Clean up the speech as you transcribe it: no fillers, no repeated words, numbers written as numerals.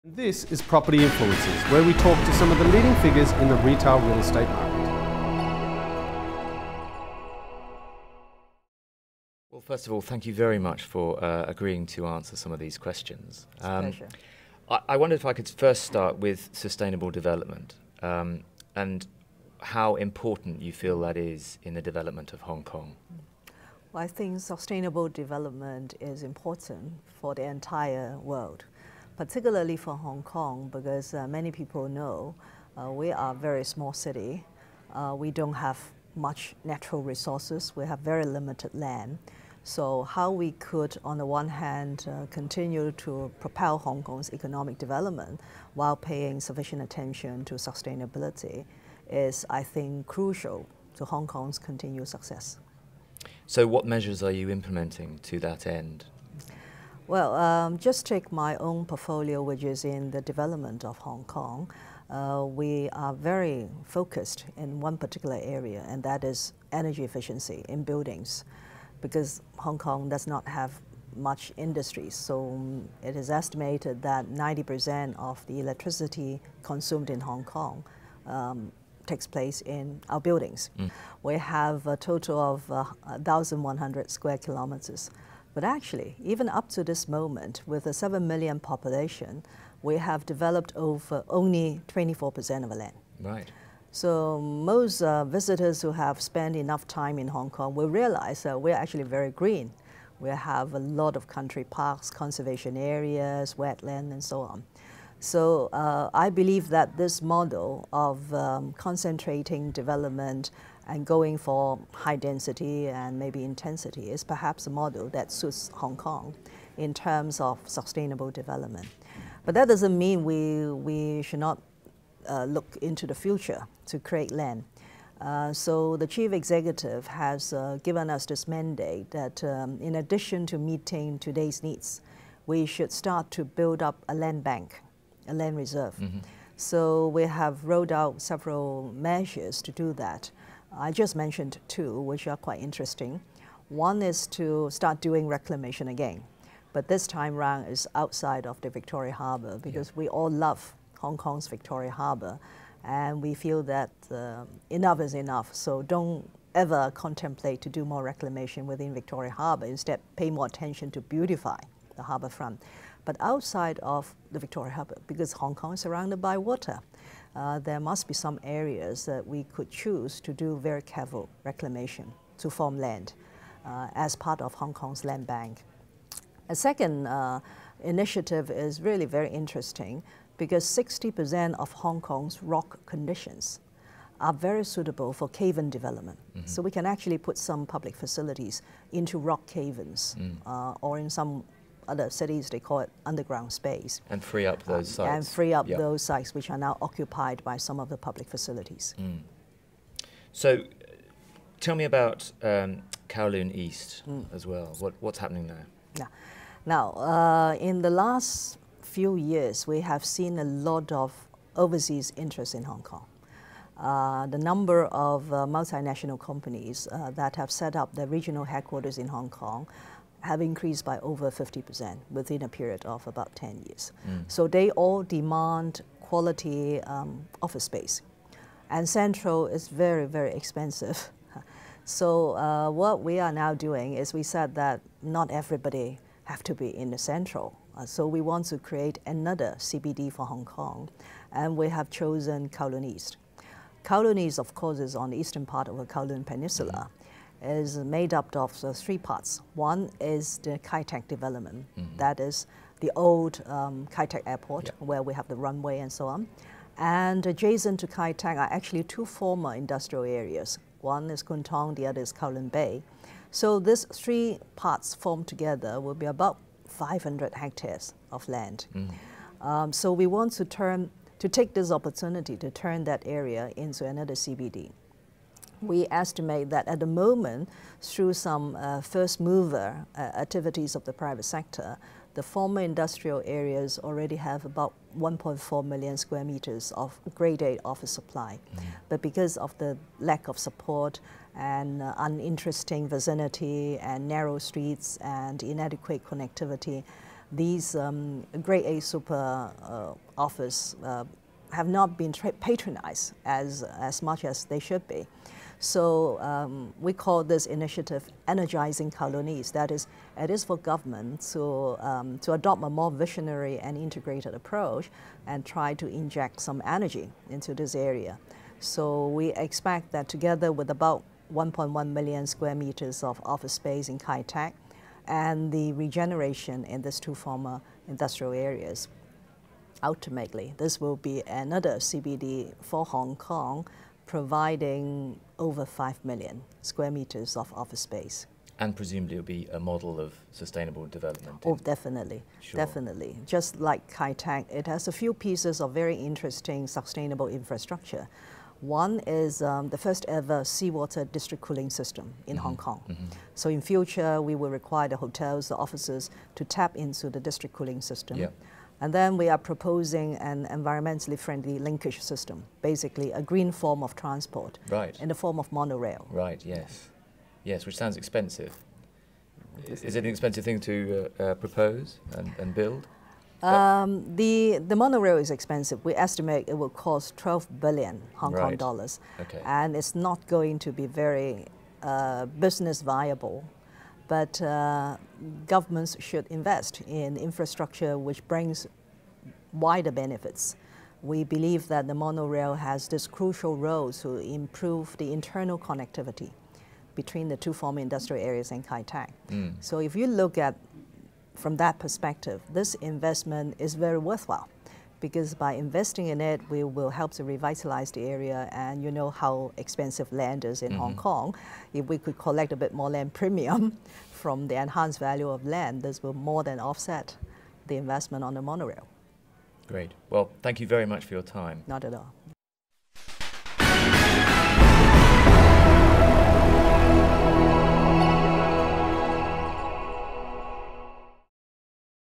This is Property Influencers, where we talk to some of the leading figures in the retail real estate market. Well, first of all, thank you very much for agreeing to answer some of these questions. It's a pleasure. I wondered if I could first start with sustainable development and how important you feel that is in the development of Hong Kong. Well, I think sustainable development is important for the entire world, particularly for Hong Kong, because many people know we are a very small city. We don't have much natural resources. We have very limited land. So how we could, on the one hand, continue to propel Hong Kong's economic development while paying sufficient attention to sustainability is, I think, crucial to Hong Kong's continued success. So what measures are you implementing to that end? Well, just take my own portfolio, which is in the development of Hong Kong. We are very focused in one particular area, and that is energy efficiency in buildings, because Hong Kong does not have much industry. So it is estimated that 90% of the electricity consumed in Hong Kong takes place in our buildings. We have a total of 1,100 square kilometers. But actually, even up to this moment, with a 7 million population, we have developed over only 24% of the land. Right. So most visitors who have spent enough time in Hong Kong will realize that we're actually very green. We have a lot of country parks, conservation areas, wetland, and so on. So I believe that this model of concentrating development and going for high density and maybe intensity is perhaps a model that suits Hong Kong in terms of sustainable development. But that doesn't mean we should not look into the future to create land. So the chief executive has given us this mandate that in addition to meeting today's needs, we should start to build up a land bank, a land reserve. So we have rolled out several measures to do that. I just mentioned two, which are quite interesting. One is to start doing reclamation again, but this time round is outside of the Victoria Harbour, because we all love Hong Kong's Victoria Harbour, and we feel that enough is enough. So don't ever contemplate to do more reclamation within Victoria Harbour. Instead, pay more attention to beautify the harbour front. But outside of the Victoria Harbour, because Hong Kong is surrounded by water, there must be some areas that we could choose to do very careful reclamation to form land as part of Hong Kong's land bank. A second initiative is really very interesting, because 60% of Hong Kong's rock conditions are very suitable for cave-in development. So we can actually put some public facilities into rock cave-ins, or in some other cities they call it underground space. And free up those sites. And free up those sites which are now occupied by some of the public facilities. So tell me about Kowloon East as well. What's happening there? Yeah. Now, in the last few years, we have seen a lot of overseas interest in Hong Kong. The number of multinational companies that have set up their regional headquarters in Hong Kong have increased by over 50% within a period of about 10 years. So they all demand quality office space. And Central is very, very expensive. So what we are now doing is we said that not everybody have to be in the Central. So we want to create another CBD for Hong Kong, and we have chosen Kowloon East. Kowloon East, of course, is on the eastern part of the Kowloon Peninsula. Is made up of three parts. One is the Kai Tak development. That is the old Kai Tak airport, where we have the runway and so on. And adjacent to Kai Tak are actually two former industrial areas. One is Tong, the other is Kowloon Bay. So these three parts formed together will be about 500 hectares of land. So we want to take this opportunity to turn that area into another CBD. We estimate that at the moment, through some first mover activities of the private sector, the former industrial areas already have about 1.4 million square meters of grade A office supply. But because of the lack of support and uninteresting vicinity and narrow streets and inadequate connectivity, these Grade A super office have not been patronized as much as they should be. So we call this initiative Energizing Kowloon East. That is, it is for government to adopt a more visionary and integrated approach and try to inject some energy into this area. So we expect that together with about 1.1 million square meters of office space in Kai Tak and the regeneration in these two former industrial areas, ultimately this will be another CBD for Hong Kong, providing over 5 million square meters of office space. And presumably it'll be a model of sustainable development. Oh, definitely, sure. Definitely. Just like Kai Tak, it has a few pieces of very interesting sustainable infrastructure. One is the first ever seawater district cooling system in Hong Kong. So in future, we will require the hotels, the offices to tap into the district cooling system. Yep. And then we are proposing an environmentally friendly linkage system, basically a green form of transport, right, in the form of monorail. Right, yes. Yes, which sounds expensive. Is it an expensive thing to propose and build? The monorail is expensive. We estimate it will cost 12 billion Hong Kong dollars. Okay. And it's not going to be very business viable. But governments should invest in infrastructure which brings wider benefits. We believe that the monorail has this crucial role to improve the internal connectivity between the two former industrial areas in Kai Tak. So if you look at from that perspective, this investment is very worthwhile, because by investing in it, we will help to revitalize the area. And you know how expensive land is in Hong Kong. If we could collect a bit more land premium from the enhanced value of land, this will more than offset the investment on the monorail. Great. Well, thank you very much for your time. Not at all.